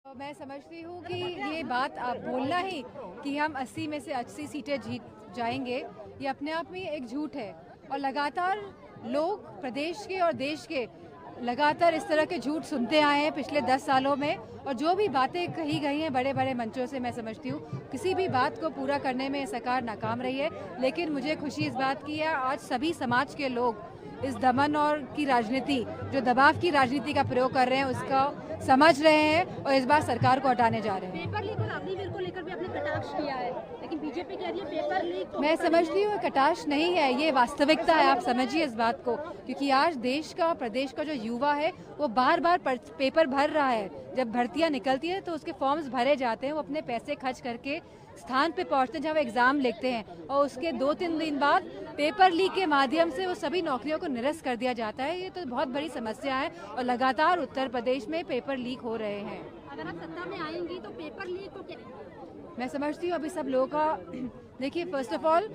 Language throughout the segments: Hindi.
मैं समझती हूँ कि ये बात आप बोलना ही कि हम 80 में से 80 सीटें जीत जाएंगे, ये अपने आप में एक झूठ है। और लगातार लोग प्रदेश के और देश के लगातार इस तरह के झूठ सुनते आए हैं पिछले 10 सालों में। और जो भी बातें कही गई हैं बड़े बड़े मंचों से, मैं समझती हूँ किसी भी बात को पूरा करने में सरकार नाकाम रही है। लेकिन मुझे खुशी इस बात की है, आज सभी समाज के लोग इस दमन और की राजनीति, जो दबाव की राजनीति का प्रयोग कर रहे हैं, उसका समझ रहे हैं और इस बार सरकार को हटाने जा रहे हैं। पेपर लीक और अग्निवीर को लेकर भी आपने कटाक्ष किया है, लेकिन बीजेपी कह रही है पेपर लीक। मैं समझती हूँ कटाक्ष नहीं है, ये वास्तविकता है। आप समझिए इस बात को, क्योंकि आज देश का, प्रदेश का जो युवा है वो बार बार पेपर भर रहा है। जब भर्तियां निकलती है तो उसके फॉर्म्स भरे जाते हैं, वो अपने पैसे खर्च करके स्थान पे पहुंचते हैं जहाँ वो एग्जाम लिखते हैं, और उसके 2-3 दिन बाद पेपर लीक के माध्यम से वो सभी नौकरियों को निरस्त कर दिया जाता है। ये तो बहुत बड़ी समस्या है और लगातार उत्तर प्रदेश में पेपर लीक हो रहे हैं। अगर आप सत्ता में आएंगी तो पेपर लीक को मैं समझती हूँ अभी सब लोगों का देखिए, फर्स्ट ऑफ ऑल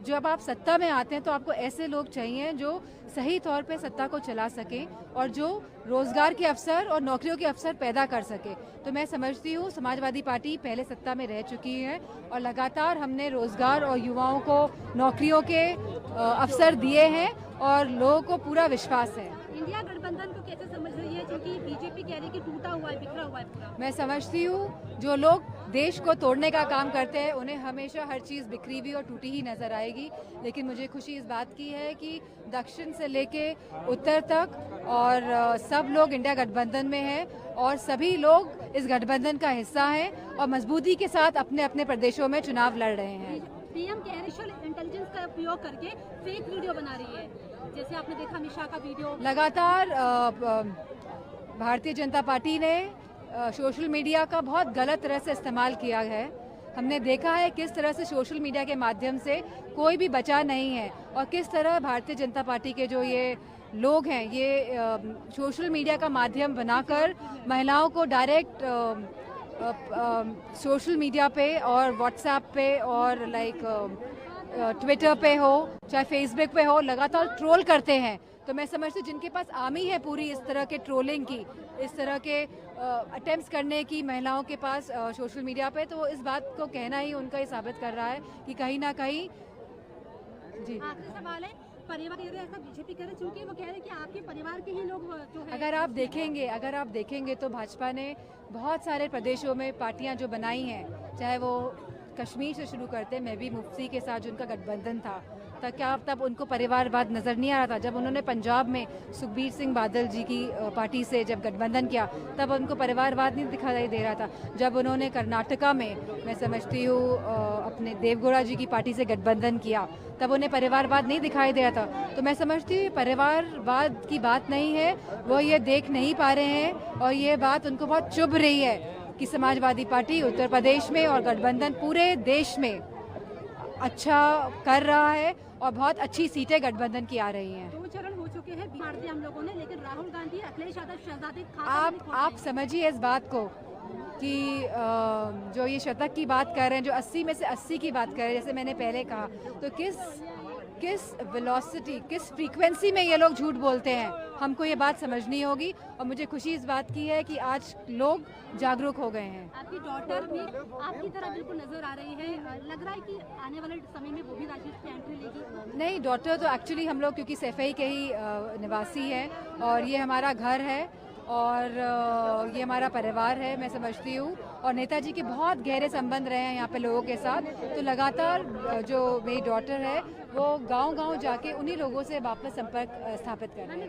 जब आप सत्ता में आते हैं तो आपको ऐसे लोग चाहिए जो सही तौर पे सत्ता को चला सके और जो रोजगार के अवसर और नौकरियों के अवसर पैदा कर सके। तो मैं समझती हूँ समाजवादी पार्टी पहले सत्ता में रह चुकी है और लगातार हमने रोजगार और युवाओं को नौकरियों के अवसर दिए हैं और लोगों को पूरा विश्वास है। इंडिया गठबंधन को कैसे समझ रही है, क्योंकि बीजेपी कह रही है कि टूटा हुआ है, बिखरा हुआ है पूरा। मैं समझती हूँ जो लोग देश को तोड़ने का काम करते हैं उन्हें हमेशा हर चीज़ बिखरी हुई और टूटी ही नजर आएगी। लेकिन मुझे खुशी इस बात की है कि दक्षिण से लेके उत्तर तक और सब लोग इंडिया गठबंधन में हैं और सभी लोग इस गठबंधन का हिस्सा हैं और मजबूती के साथ अपने अपने प्रदेशों में चुनाव लड़ रहे हैं। पीएम कैरिशल इंटेलिजेंस का उपयोग करके फेक वीडियो बना रही है, जैसे आपने देखा निशा का वीडियो। लगातार भारतीय जनता पार्टी ने सोशल मीडिया का बहुत गलत तरह से इस्तेमाल किया है। हमने देखा है किस तरह से सोशल मीडिया के माध्यम से कोई भी बचा नहीं है और किस तरह भारतीय जनता पार्टी के जो ये लोग हैं ये सोशल मीडिया का माध्यम बनाकर महिलाओं को डायरेक्ट सोशल मीडिया पे और व्हाट्सएप पे और ट्विटर पे हो चाहे फेसबुक पे हो लगातार ट्रोल करते हैं। तो मैं समझती हूँ जिनके पास आर्मी है पूरी इस तरह के ट्रोलिंग की, इस तरह के अटेम्प्ट्स करने की महिलाओं के पास सोशल मीडिया पे, तो इस बात को कहना ही उनका ही साबित कर रहा है कि कहीं ना कहीं। जी, आखिरी सवाल है, परिवार ऐसा बीजेपी कह रहे, क्योंकि वो कह रहे हैं कि आपके परिवार के ही लोग जो है। अगर आप देखेंगे तो भाजपा ने बहुत सारे प्रदेशों में पार्टियां जो बनाई हैं, चाहे वो कश्मीर से शुरू करते, मैं भी मुफ्ती के साथ जिनका गठबंधन था, तब उनको परिवारवाद नजर नहीं आ रहा था। जब उन्होंने पंजाब में सुखबीर सिंह बादल जी की पार्टी से जब गठबंधन किया तब उनको परिवारवाद नहीं दिखाई दे रहा था। जब उन्होंने कर्नाटका में, मैं समझती हूँ अपने देवगौड़ा जी की पार्टी से गठबंधन किया तब उन्हें परिवारवाद नहीं दिखाई दे रहा था। तो मैं समझती हूँ परिवारवाद की बात नहीं है, वो ये देख नहीं पा रहे हैं और ये बात उनको बहुत चुभ रही है कि समाजवादी पार्टी उत्तर प्रदेश में और गठबंधन पूरे देश में अच्छा कर रहा है और बहुत अच्छी सीटें गठबंधन की आ रही हैं। 2 चरण हो चुके हैं, मार दिया हम लोगों ने, लेकिन राहुल गांधी, अखिलेश यादव, शहजादी आप समझिए इस बात को कि जो ये शतक की बात कर रहे हैं, जो 80 में से 80 की बात कर रहे हैं, जैसे मैंने पहले कहा, तो किस वेलोसिटी, किस फ्रीक्वेंसी में ये लोग झूठ बोलते हैं, हमको ये बात समझनी होगी। और मुझे खुशी इस बात की है कि आज लोग जागरूक हो गए हैं। आपकी डॉटर भी आपकी तरह बिल्कुल नजर आ रही है, लग रहा है कि आने वाले समय में वो भी राजनीति में एंट्री लेगी। नहीं, डॉटर तो एक्चुअली हम लोग क्योंकि सैफई के ही निवासी हैं और ये हमारा घर है और ये हमारा परिवार है, मैं समझती हूँ। और नेताजी के बहुत गहरे संबंध रहे हैं यहाँ पे लोगों के साथ, तो लगातार जो मेरी डॉटर है वो गांव-गांव जाके उन्हीं लोगों से वापस संपर्क स्थापित कर रहे हैं।